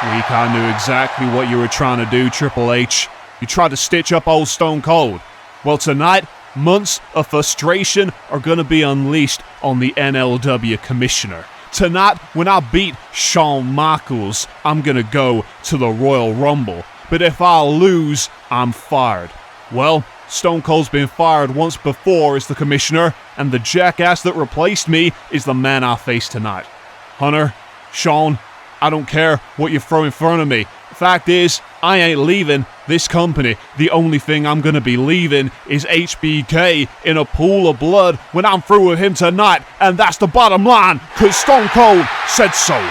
week I knew exactly what you were trying to do, Triple H. You tried to stitch up old Stone Cold. Well, tonight, months of frustration are going to be unleashed on the NLW Commissioner. Tonight, when I beat Shawn Michaels, I'm going to go to the Royal Rumble. But if I lose, I'm fired. Well, Stone Cold's been fired once before as the Commissioner, and the jackass that replaced me is the man I face tonight. Hunter, Shawn, I don't care what you throw in front of me. Fact is, I ain't leaving this company. The only thing I'm gonna be leaving is HBK in a pool of blood when I'm through with him tonight, and that's the bottom line, cause Stone Cold said so.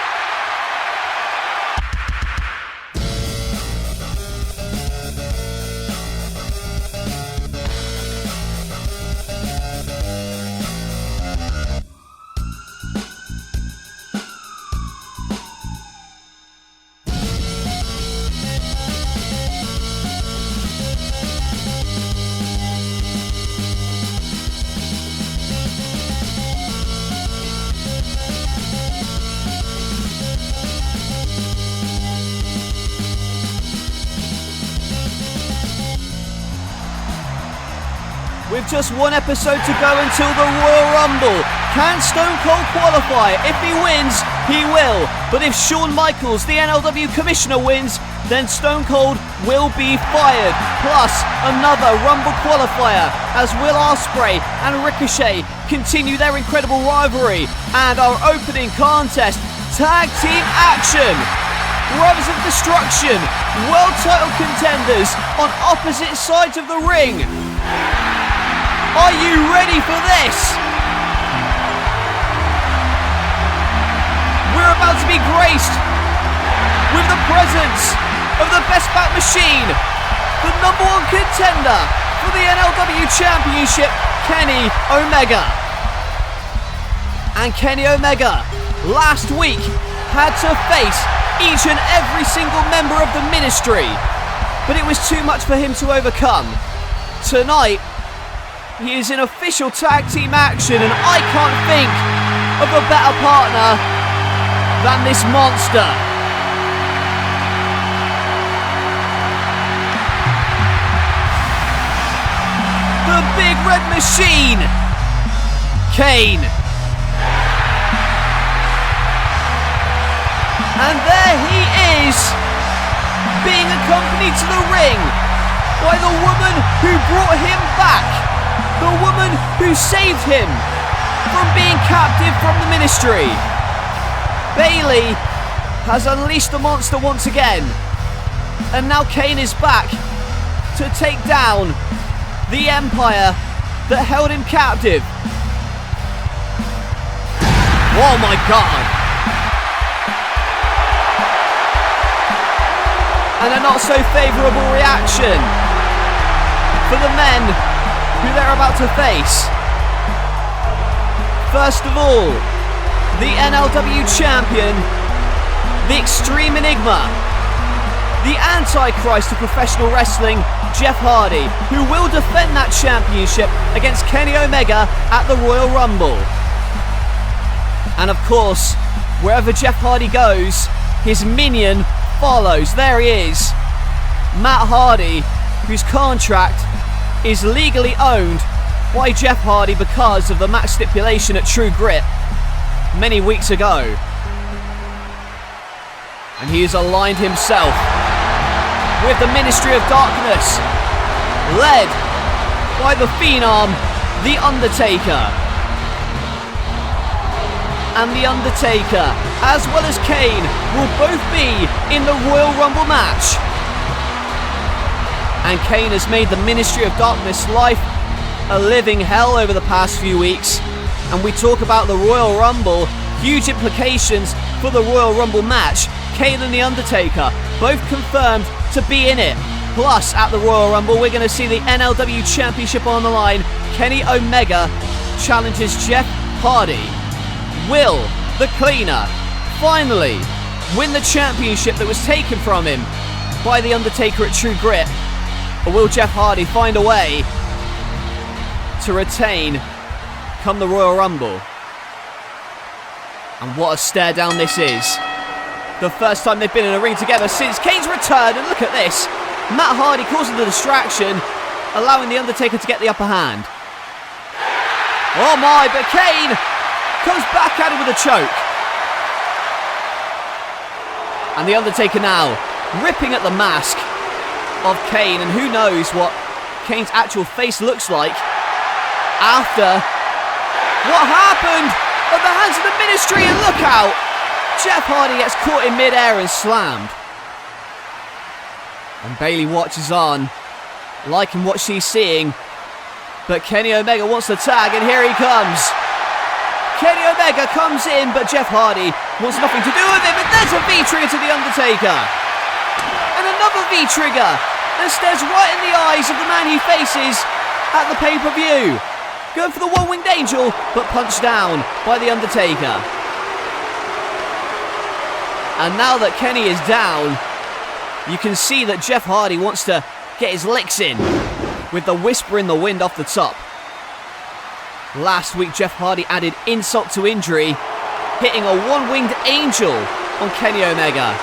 With just one episode to go until the Royal Rumble, can Stone Cold qualify? If he wins, he will. But if Shawn Michaels, the NLW Commissioner, wins, then Stone Cold will be fired. Plus, another Rumble qualifier as will Osprey and Ricochet continue their incredible rivalry. And our opening contest, Tag Team Action. Brothers of Destruction, world title contenders on opposite sides of the ring. Are you ready for this? We're about to be graced with the presence of the best back machine, the number one contender for the NLW Championship, Kenny Omega. And Kenny Omega last week had to face each and every single member of the ministry, but it was too much for him to overcome. Tonight, he is in official tag team action, and I can't think of a better partner than this monster. The Big Red Machine, Kane. And there he is, being accompanied to the ring by the woman who brought him back. The woman who saved him from being captive from the ministry. Bayley has unleashed the monster once again. And now Kane is back to take down the empire that held him captive. Oh my God. And a not so favourable reaction for the men who they're about to face. First of all, the NLW champion, the Extreme Enigma, the Antichrist of professional wrestling, Jeff Hardy, who will defend that championship against Kenny Omega at the Royal Rumble. And of course, wherever Jeff Hardy goes, his minion follows. There he is, Matt Hardy, whose contract is legally owned by Jeff Hardy because of the match stipulation at True Grit many weeks ago. And he has aligned himself with the Ministry of Darkness, led by the Phenom, The Undertaker. And The Undertaker, as well as Kane, will both be in the Royal Rumble match. And Kane has made the Ministry of Darkness life a living hell over the past few weeks. And we talk about the Royal Rumble, huge implications for the Royal Rumble match. Kane and The Undertaker, both confirmed to be in it. Plus, at the Royal Rumble, we're going to see the NLW Championship on the line. Kenny Omega challenges Jeff Hardy. Will the Cleaner finally win the championship that was taken from him by The Undertaker at True Grit? Or will Jeff Hardy find a way to retain come the Royal Rumble? And what a stare down this is. The first time they've been in a ring together since Kane's return, and look at this. Matt Hardy causing the distraction, allowing The Undertaker to get the upper hand. Oh my, but Kane comes back at him with a choke. And The Undertaker now ripping at the mask of Kane, and who knows what Kane's actual face looks like after what happened at the hands of the Ministry, and look out! Jeff Hardy gets caught in mid-air and slammed. And Bayley watches on, liking what she's seeing. But Kenny Omega wants the tag, and here he comes. Kenny Omega comes in, but Jeff Hardy wants nothing to do with it. But there's a V-trigger to The Undertaker. And another V-trigger that stares right in the eyes of the man he faces at the pay-per-view. Going for the one-winged angel, but punched down by The Undertaker. And now that Kenny is down, you can see that Jeff Hardy wants to get his licks in with the whisper in the wind off the top. Last week, Jeff Hardy added insult to injury, hitting a one-winged angel on Kenny Omega.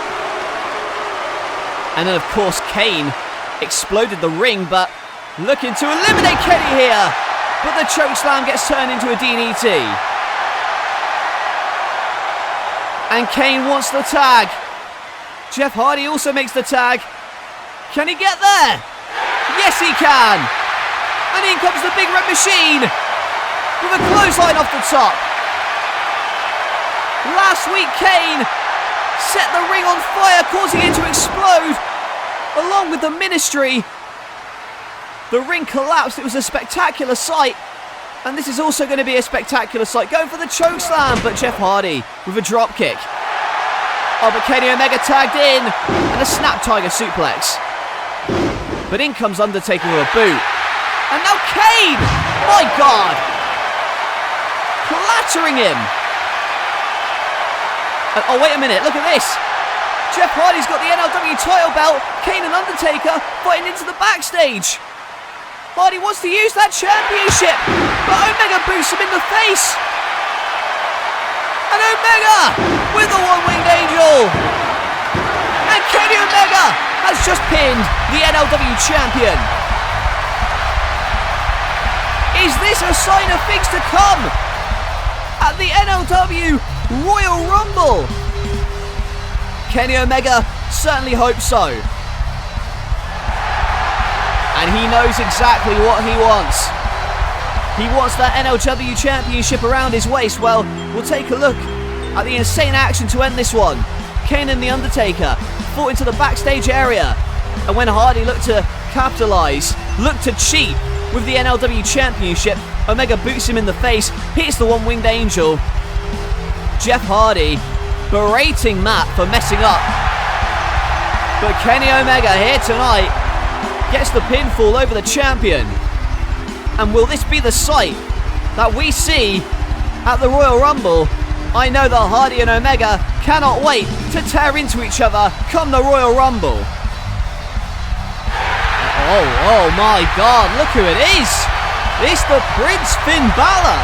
And then, of course, Kane exploded the ring, but looking to eliminate Kenny here. But the chokeslam gets turned into a DDT. And Kane wants the tag. Jeff Hardy also makes the tag. Can he get there? Yes, he can. And in comes the Big Red Machine with a clothesline off the top. Last week, Kane set the ring on fire, causing it to explode along with the Ministry. The ring collapsed. It was a spectacular sight. And this is also going to be a spectacular sight. Going for the chokeslam, but Jeff Hardy with a dropkick. Oh, but Kenny Omega tagged in, and a snap tiger suplex. But in comes Undertaker with a boot. And now Kane! My God! Clattering him. And, oh, wait a minute, look at this. Jeff Hardy's got the NLW title belt. Kane and Undertaker fighting into the backstage. Hardy wants to use that championship, but Omega boosts him in the face. And Omega with the one-winged angel. And Kenny Omega has just pinned the NLW champion. Is this a sign of things to come at the NLW Royal Rumble? Kenny Omega certainly hopes so. And he knows exactly what he wants. He wants that NLW Championship around his waist. Well, we'll take a look at the insane action to end this one. Kane and The Undertaker fought into the backstage area. And when Hardy looked to capitalise, looked to cheat with the NLW Championship, Omega boots him in the face, hits the one-winged angel. Jeff Hardy berating Matt for messing up. But Kenny Omega here tonight gets the pinfall over the champion. And will this be the sight that we see at the Royal Rumble? I know that Hardy and Omega cannot wait to tear into each other come the Royal Rumble. Oh my God, look who it is. It's the Prince Finn Balor.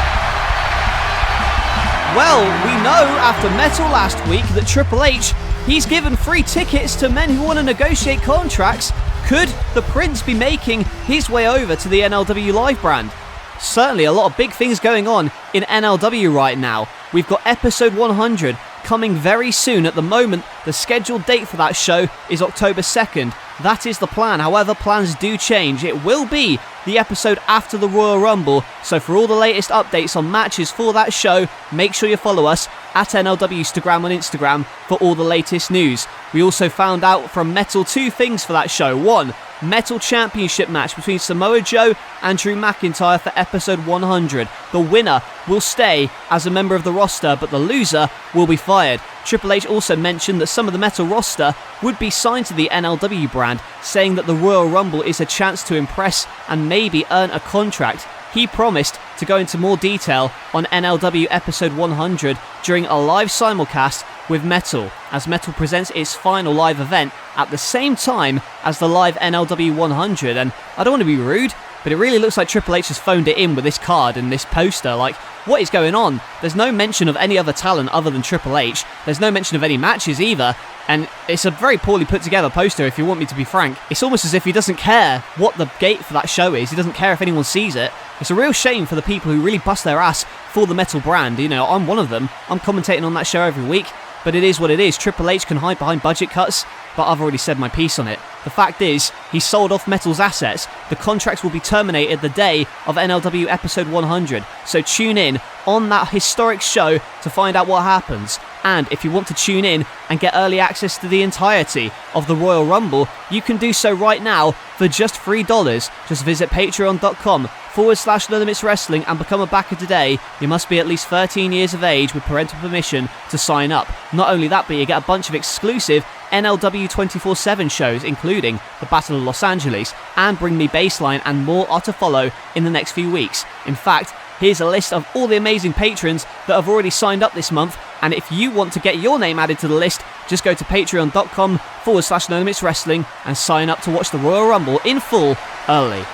Well, we know after Metal last week that Triple H, he's given free tickets to men who want to negotiate contracts. Could the Prince be making his way over to the NLW Live brand? Certainly a lot of big things going on in NLW right now. We've got episode 100 coming very soon. At the moment, the scheduled date for that show is October 2nd. That is the plan. However, plans do change. It will be the episode after the Royal Rumble. So for all the latest updates on matches for that show, make sure you follow us at NLWstagram on Instagram for all the latest news. We also found out from Metal 2 things for that show. 1. Metal Championship match between Samoa Joe and Drew McIntyre for episode 100. The winner will stay as a member of the roster, but the loser will be fired. Triple H also mentioned that some of the Metal roster would be signed to the NLW brand, saying that the Royal Rumble is a chance to impress and maybe earn a contract. He promised to go into more detail on NLW episode 100 during a live simulcast with Metal, as Metal presents its final live event at the same time as the live NLW 100. And I don't want to be rude, but it really looks like Triple H has phoned it in with this card and this poster. Like, what is going on? There's no mention of any other talent other than Triple H. There's no mention of any matches either, and it's a very poorly put together poster, if you want me to be frank. It's almost as if he doesn't care what the gate for that show is. He doesn't care if anyone sees it. It's a real shame for the people who really bust their ass for the metal brand. You know, I'm one of them. I'm commentating on that show every week. But it is what it is. Triple H can hide behind budget cuts, but I've already said my piece on it. The fact is, he sold off Metal's assets. The contracts will be terminated the day of NLW episode 100. So tune in on that historic show to find out what happens. And if you want to tune in and get early access to the entirety of the Royal Rumble, you can do so right now for just $3. Just visit patreon.com/No Limits Wrestling and become a backer today. You must be at least 13 years of age with parental permission to sign up. Not only that, but you get a bunch of exclusive NLW 24/7 shows, including the Battle of Los Angeles and Bring Me Baseline, and more are to follow in the next few weeks. In fact, here's a list of all the amazing patrons that have already signed up this month, and if you want to get your name added to the list, just go to patreon.com/No Limits Wrestling and sign up to watch the Royal Rumble in full early.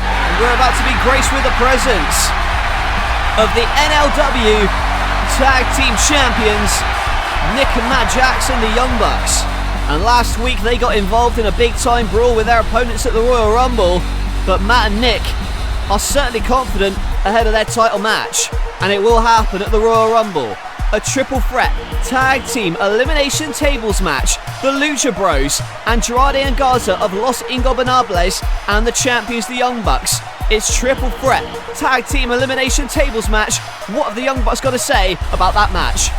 And we're about to be graced with the presence of the NLW Tag Team Champions, Nick and Matt Jackson, the Young Bucks. And last week they got involved in a big time brawl with their opponents at the Royal Rumble, but Matt and Nick are certainly confident ahead of their title match, and it will happen at the Royal Rumble. A triple threat tag team elimination tables match. The Lucha Bros, Andrade and Garza of Los Ingobernables, and the champions, the Young Bucks. It's triple threat tag team elimination tables match. What have the Young Bucks got to say about that match?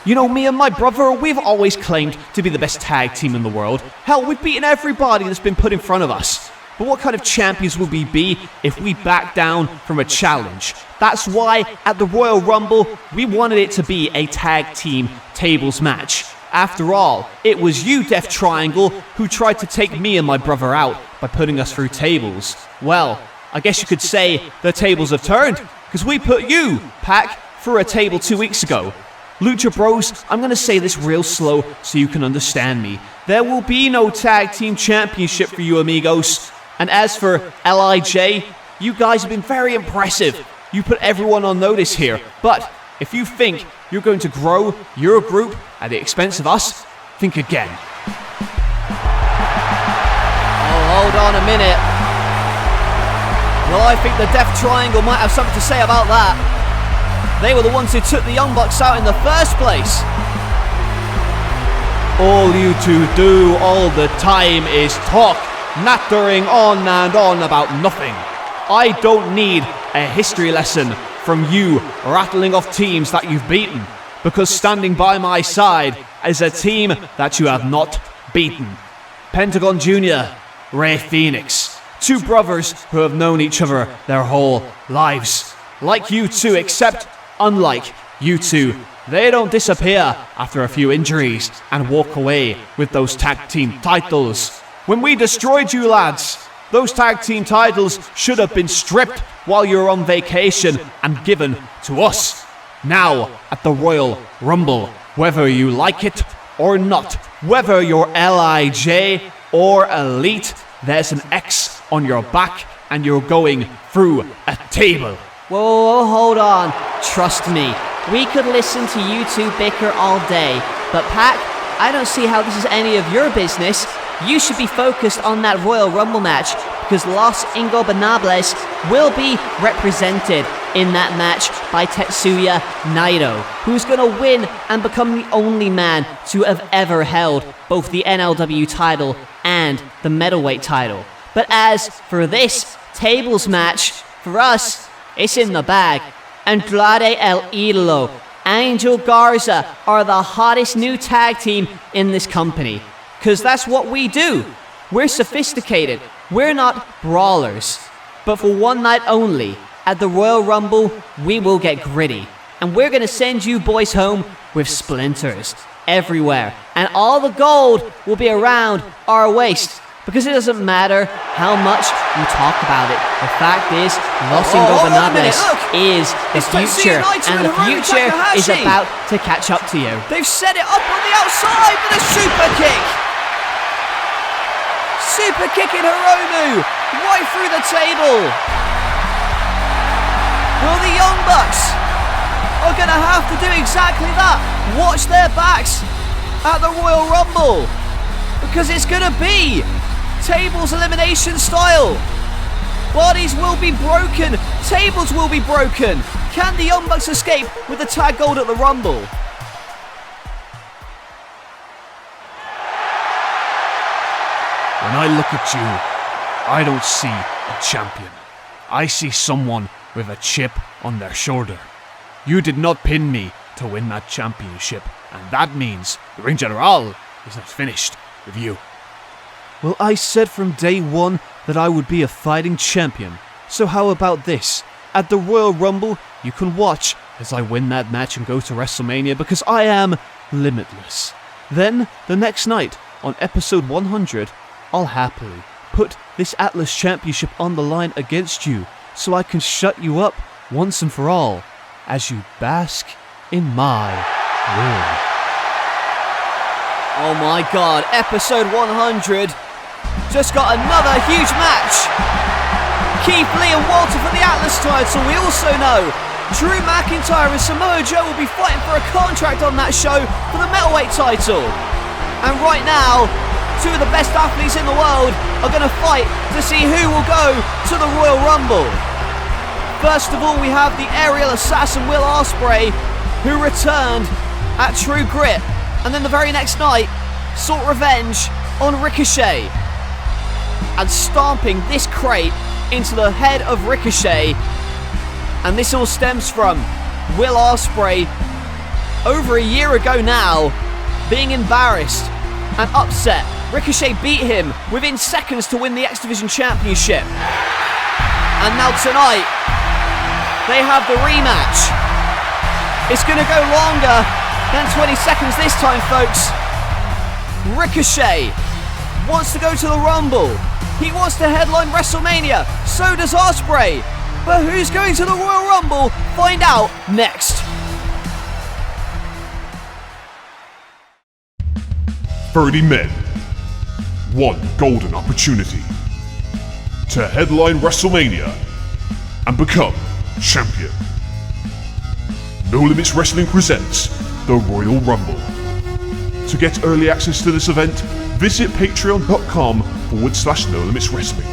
You know, me and my brother, we've always claimed to be the best tag team in the world. Hell, we've beaten everybody that's been put in front of us. But what kind of champions would we be if we backed down from a challenge? That's why at the Royal Rumble, we wanted it to be a tag team tables match. After all, it was you, Death Triangle, who tried to take me and my brother out by putting us through tables. Well, I guess you could say the tables have turned, because we put you, Pac, through a table 2 weeks ago. Lucha Bros, I'm going to say this real slow so you can understand me. There will be no tag team championship for you amigos. And as for LIJ, you guys have been very impressive. You put everyone on notice here. But if you think you're going to grow your group at the expense of us, think again. Oh, hold on a minute. Well, I think the Death Triangle might have something to say about that. They were the ones who took the Young Bucks out in the first place. All you two do all the time is talk, nattering on and on about nothing. I don't need a history lesson from you rattling off teams that you've beaten, because standing by my side is a team that you have not beaten. Pentagon Jr., Rey Fenix, two brothers who have known each other their whole lives. Like you two, except unlike you two, they don't disappear after a few injuries and walk away with those tag team titles. When we destroyed you lads, those tag team titles should have been stripped while you were on vacation and given to us. Now, at the Royal Rumble, whether you like it or not, whether you're LIJ or Elite, there's an X on your back and you're going through a table. Whoa, hold on. Trust me, we could listen to you two bicker all day, but Pac, I don't see how this is any of your business. You should be focused on that Royal Rumble match, because Los Ingobernables will be represented in that match by Tetsuya Naito, who's going to win and become the only man to have ever held both the NLW title and the middleweight title. But as for this tables match, for us, it's in the bag. Andrade El Idolo, Angel Garza are the hottest new tag team in this company. Because that's what we do. We're sophisticated. We're not brawlers. But for one night only, at the Royal Rumble, we will get gritty. And we're going to send you boys home with splinters everywhere. And all the gold will be around our waist. Because it doesn't matter how much you talk about it. The fact is, Los Ingobernables is the future. And the future is about to catch up to you. They've set it up on the outside with a super kick. Super kicking Hiromu right through the table. Well, the Young Bucks are going to have to do exactly that. Watch their backs at the Royal Rumble, because it's going to be tables elimination style. Bodies will be broken. Tables will be broken. Can the Young Bucks escape with the tag gold at the Rumble? When I look at you, I don't see a champion. I see someone with a chip on their shoulder. You did not pin me to win that championship, and that means the Ring General is not finished with you. Well, I said from day one that I would be a fighting champion. So how about this? At the Royal Rumble, you can watch as I win that match and go to WrestleMania, because I am limitless. Then, the next night, on episode 100, I'll happily put this Atlas Championship on the line against you, so I can shut you up once and for all, as you bask in my glory. Oh my god, episode 100 just got another huge match. Keith Lee and Walter for the Atlas title. We also know Drew McIntyre and Samoa Joe will be fighting for a contract on that show for the middleweight title. And right now, two of the best athletes in the world are going to fight to see who will go to the Royal Rumble. First of all, we have the aerial assassin Will Osprey, who returned at True Grit, and then the very next night sought revenge on Ricochet, and stomping this crate into the head of Ricochet. And this all stems from Will Osprey over a year ago now being embarrassed and upset. Ricochet beat him within seconds to win the X Division Championship, and now tonight they have the rematch. It's going to go longer than 20 seconds this time, folks. Ricochet wants to go to the Rumble. He wants to headline WrestleMania. So does Osprey. But who's going to the Royal Rumble? Find out next. 30 men. One golden opportunity to headline WrestleMania and become champion. No Limits Wrestling presents the Royal Rumble. To get early access to this event, visit patreon.com/No Limits Wrestling.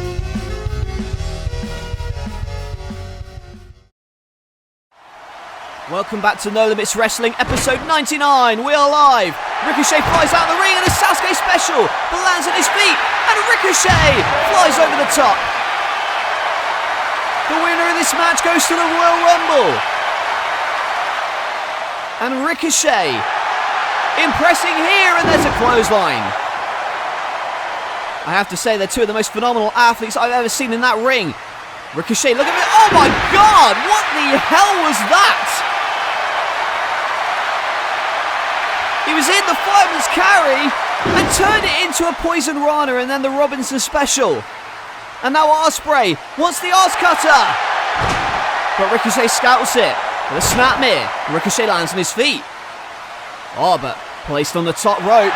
Welcome back to No Limits Wrestling, episode 99. We are live. Ricochet flies out of the ring in a Sasuke special, but lands on his feet, and Ricochet flies over the top. The winner of this match goes to the Royal Rumble. And Ricochet impressing here, and there's a clothesline. I have to say, they're two of the most phenomenal athletes I've ever seen in that ring. Ricochet, look at it. Oh my god, what the hell was that? He was in the fireman's carry and turned it into a poison rana, and then the Robinson special. And now Osprey wants the Oz Cutter. But Ricochet scouts it with a snapmare. Ricochet lands on his feet. Oh, but placed on the top rope.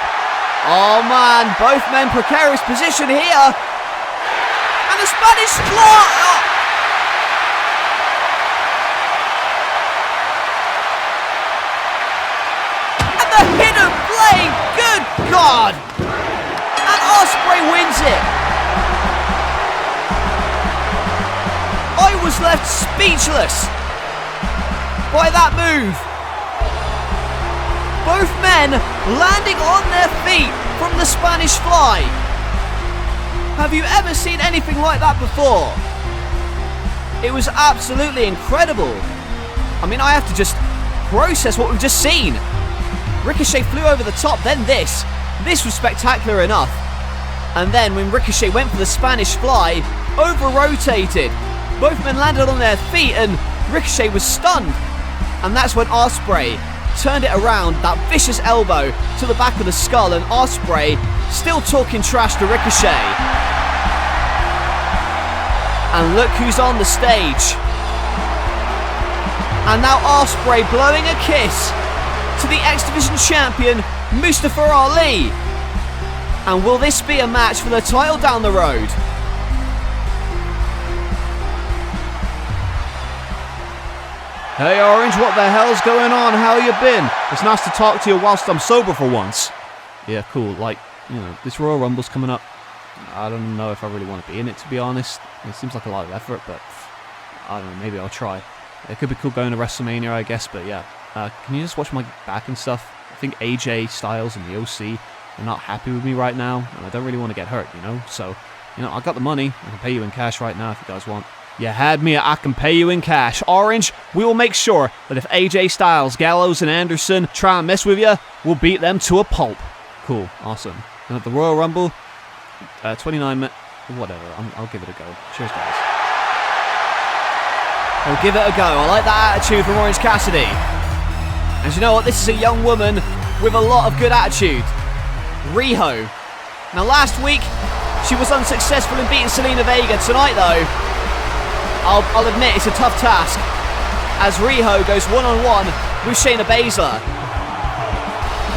Oh man, both men precarious position here. And the Spanish claw. Oh. And the hidden blade. Good God. And Osprey wins it. I was left speechless by that move. Both men landing on their feet from the Spanish Fly. Have you ever seen anything like that before? It was absolutely incredible. I mean, I have to just process what we've just seen. Ricochet flew over the top, then this. This was spectacular enough. And then when Ricochet went for the Spanish Fly, over-rotated. Both men landed on their feet and Ricochet was stunned. And that's when Osprey turned it around, that vicious elbow to the back of the skull, and Osprey still talking trash to Ricochet. And look who's on the stage. And now Osprey blowing a kiss to the X Division champion, Mustafa Ali. And will this be a match for the title down the road? Hey Orange, what the hell's going on? How you been? It's nice to talk to you whilst I'm sober for once. Yeah, cool. Like, you know, this Royal Rumble's coming up. I don't know if I really want to be in it, to be honest. It seems like a lot of effort, but I don't know, maybe I'll try. It could be cool going to WrestleMania, I guess, but yeah. Can you just watch my back and stuff? I think AJ Styles and the OC are not happy with me right now, and I don't really want to get hurt, you know? So, you know, I got the money. I can pay you in cash right now if you guys want. You had me, I can pay you in cash. Orange, we will make sure that if AJ Styles, Gallows, and Anderson try and mess with you, we'll beat them to a pulp. Cool, awesome. And at the Royal Rumble, 29 minutes, whatever, I'll give it a go. Cheers, guys. I'll give it a go. I like that attitude from Orange Cassidy. And you know what? This is a young woman with a lot of good attitude. Riho. Now, last week, she was unsuccessful in beating Zelina Vega. Tonight, though, I'll admit it's a tough task, as Riho goes one-on-one with Shayna Baszler.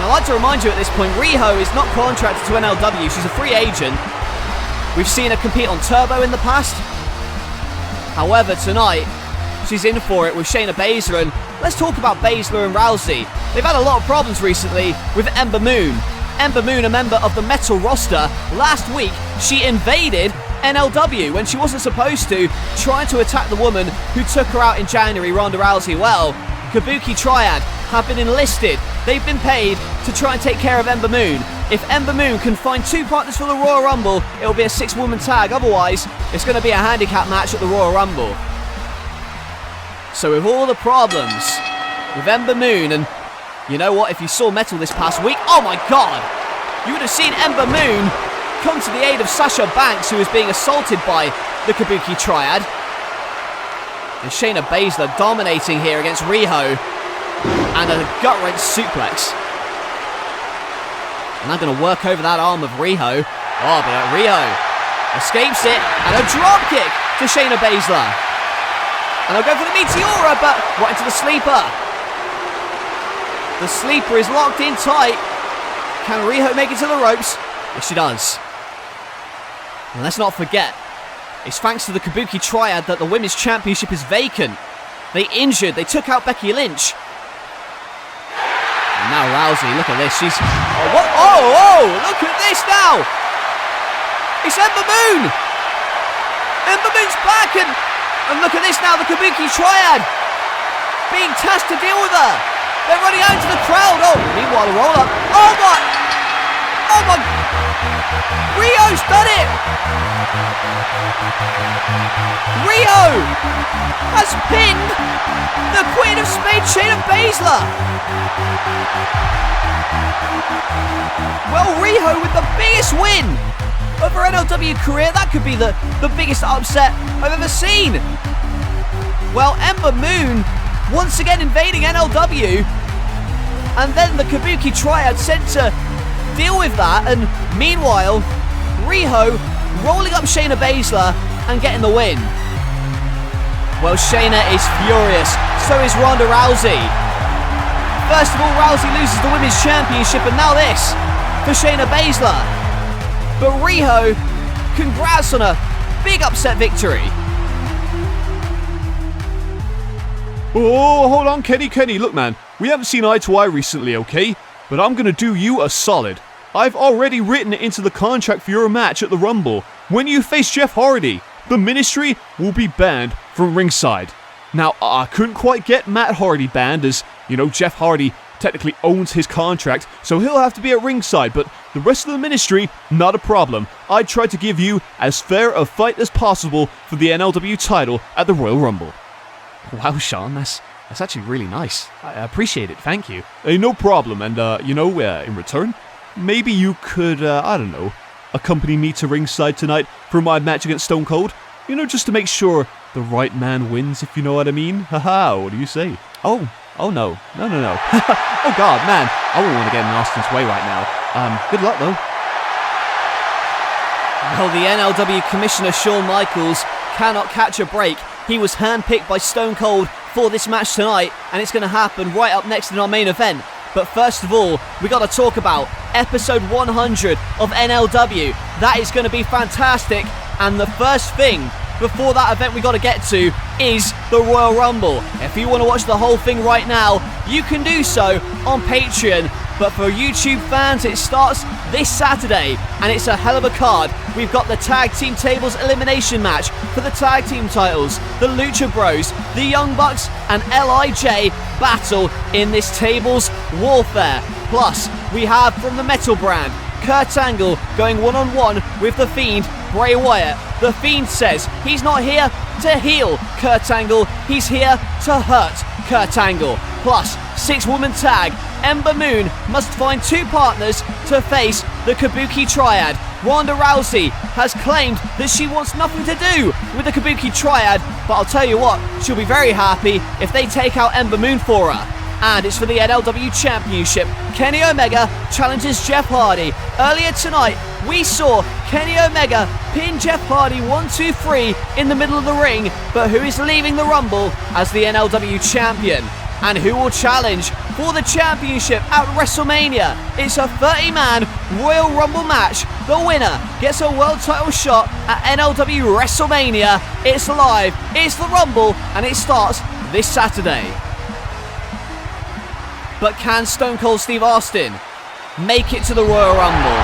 Now, I'd like to remind you at this point, Riho is not contracted to NLW. She's a free agent. We've seen her compete on Turbo in the past. However, tonight, she's in for it with Shayna Baszler. And let's talk about Baszler and Rousey. They've had a lot of problems recently with Ember Moon. Ember Moon, a member of the Metal roster, last week she invaded NLW when she wasn't supposed to, trying to attack the woman who took her out in January, Ronda Rousey. Well, Kabuki Triad have been enlisted. They've been paid to try and take care of Ember Moon. If Ember Moon can find two partners for the Royal Rumble, it'll be a 6-woman tag. Otherwise, it's going to be a handicap match at the Royal Rumble. So with all the problems with Ember Moon, and you know what, if you saw Metal this past week, oh my god, you would have seen Ember Moon come to the aid of Sasha Banks, who is being assaulted by the Kabuki Triad. And Shayna Baszler dominating here against Riho, and a gut-wrench suplex. And I'm going to work over that arm of Riho. Oh, but Riho escapes it, and a dropkick to Shayna Baszler. And I'll go for the Meteora, but right into the sleeper. The sleeper is locked in tight. Can Riho make it to the ropes? Yes, she does. And let's not forget, it's thanks to the Kabuki Triad that the Women's Championship is vacant. They took out Becky Lynch. And now Rousey, look at this, she's... Oh, what? Oh, look at this now! It's Ember Moon! Ember Moon's back, and look at this now, the Kabuki Triad being tasked to deal with her. They're running out into the crowd. Oh, meanwhile, a roll-up. Oh, my... Rio's done it! Riho has pinned the Queen of Spades, Shayna Baszler. Well, Riho with the biggest win of her NLW career. That could be the biggest upset I've ever seen. Well, Ember Moon once again invading NLW, and then the Kabuki Triad sent to deal with that, and meanwhile, Riho rolling up Shayna Baszler and getting the win. Well, Shayna is furious, so is Ronda Rousey. First of all, Rousey loses the Women's Championship, and now this for Shayna Baszler. But Riho, congrats on a big upset victory. Oh, hold on, Kenny. Look, man, we haven't seen eye to eye recently, okay? But I'm gonna do you a solid. I've already written it into the contract for your match at the Rumble. When you face Jeff Hardy, the Ministry will be banned from ringside. Now, I couldn't quite get Matt Hardy banned, as, you know, Jeff Hardy technically owns his contract, so he'll have to be at ringside, but the rest of the Ministry, not a problem. I tried to give you as fair a fight as possible for the NLW title at the Royal Rumble. Wow, Shawn, that's actually really nice. I appreciate it, thank you. Hey, no problem, and, in return, maybe you could, accompany me to ringside tonight for my match against Stone Cold? You know, just to make sure the right man wins, if you know what I mean. Haha, what do you say? Oh no. Oh god, man, I wouldn't want to get in Austin's way right now. Good luck, though. Well, the NLW Commissioner Shawn Michaels cannot catch a break. He was handpicked by Stone Cold for this match tonight, and it's going to happen right up next in our main event. But first of all, we got to talk about episode 100 of NLW. That is going to be fantastic. And the first thing before that event we got to get to is the Royal Rumble. If you want to watch the whole thing right now, you can do so on Patreon. But for YouTube fans, it starts this Saturday, and it's a hell of a card. We've got the Tag Team Tables Elimination match for the Tag Team titles. The Lucha Bros, the Young Bucks, and LIJ battle in this Tables Warfare. Plus, we have from the Metal brand, Kurt Angle going one-on-one with The Fiend, Bray Wyatt. The Fiend says he's not here to heal Kurt Angle, he's here to hurt Kurt Angle. Plus, 6-woman tag, Ember Moon must find 2 partners to face the Kabuki Triad. Ronda Rousey has claimed that she wants nothing to do with the Kabuki Triad, but I'll tell you what, she'll be very happy if they take out Ember Moon for her. And it's for the NLW Championship. Kenny Omega challenges Jeff Hardy. Earlier tonight, we saw Kenny Omega pin Jeff Hardy 1, 2, 3 in the middle of the ring, but who is leaving the Rumble as the NLW Champion? And who will challenge for the championship at WrestleMania? It's a 30-man Royal Rumble match. The winner gets a world title shot at NLW WrestleMania. It's live, it's the Rumble, and it starts this Saturday. But can Stone Cold Steve Austin make it to the Royal Rumble?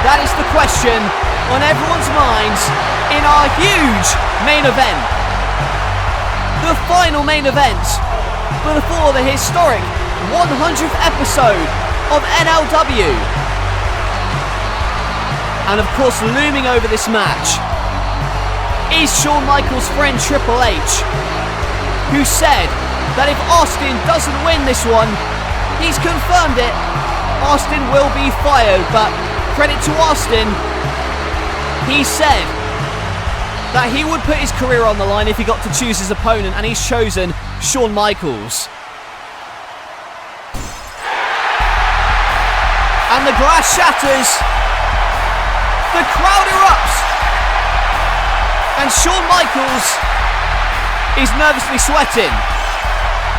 That is the question on everyone's minds in our huge main event. The final main event before the historic 100th episode of NLW. And of course, looming over this match is Shawn Michaels' friend Triple H, who said that if Austin doesn't win this one, he's confirmed it, Austin will be fired. But credit to Austin, he said that he would put his career on the line if he got to choose his opponent, and he's chosen Shawn Michaels. And the glass shatters, the crowd erupts, and Shawn Michaels is nervously sweating.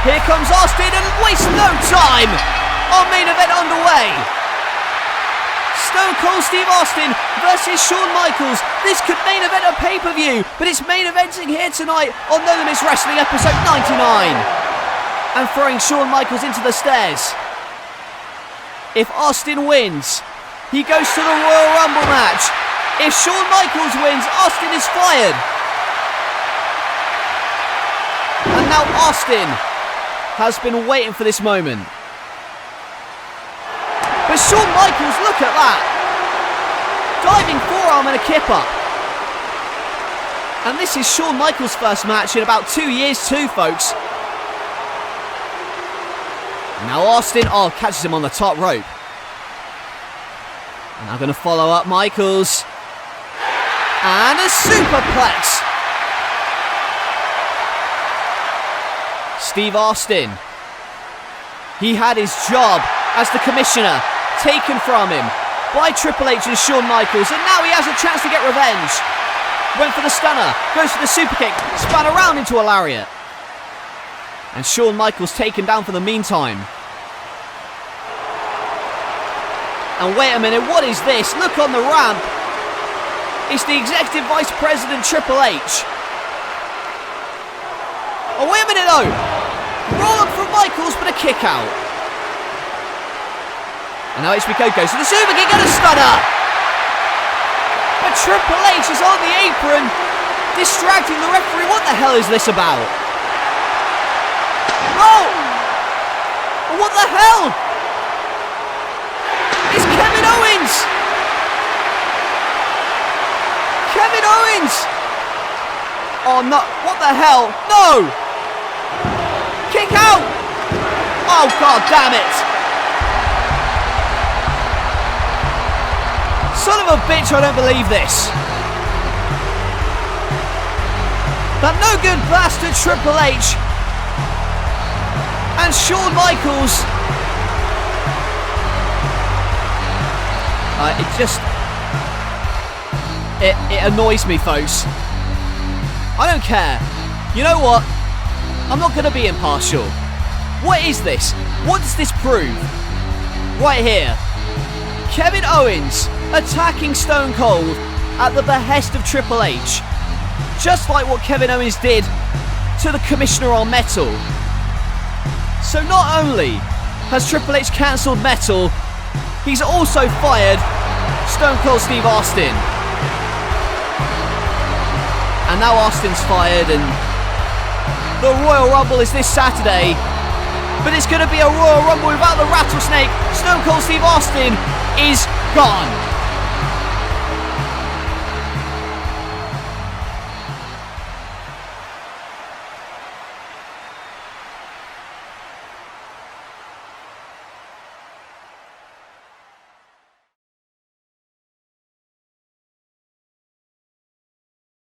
Here comes Austin and wastes no time. Our main event underway. Stone Cold Steve Austin versus Shawn Michaels. This could main event a pay-per-view, but it's main eventing here tonight on No Limits Wrestling episode 99. And throwing Shawn Michaels into the stairs. If Austin wins, he goes to the Royal Rumble match. If Shawn Michaels wins, Austin is fired. And now Austin has been waiting for this moment. But Shawn Michaels, look at that! Diving forearm and a kip up. And this is Shawn Michaels' first match in about 2 years too, folks. Now Austin, catches him on the top rope. And now going to follow up Michaels. And a superplex. Steve Austin. He had his job as the commissioner taken from him by Triple H and Shawn Michaels, and now he has a chance to get revenge. Went for the stunner, goes for the super kick, spun around into a lariat. And Shawn Michaels taken down for the meantime. And wait a minute, what is this? Look on the ramp. It's the Executive Vice President Triple H. Oh, wait a minute though. Roll up from Michaels, but a kick out. And now HBK goes for the super kick and a stunner. But Triple H is on the apron, distracting the referee. What the hell is this about? Oh! What the hell? It's Kevin Owens! Kevin Owens! Oh no, what the hell? No! Kick out! Oh god damn it! Son of a bitch, I don't believe this. That no good bastard Triple H and Shawn Michaels. It annoys me, folks. I don't care. You know what? I'm not going to be impartial. What is this? What does this prove? Right here. Kevin Owens attacking Stone Cold at the behest of Triple H. Just like what Kevin Owens did to the Commissioner on Metal. So not only has Triple H cancelled Metal, he's also fired Stone Cold Steve Austin. And now Austin's fired, and the Royal Rumble is this Saturday. But it's going to be a Royal Rumble without the Rattlesnake. Stone Cold Steve Austin is gone.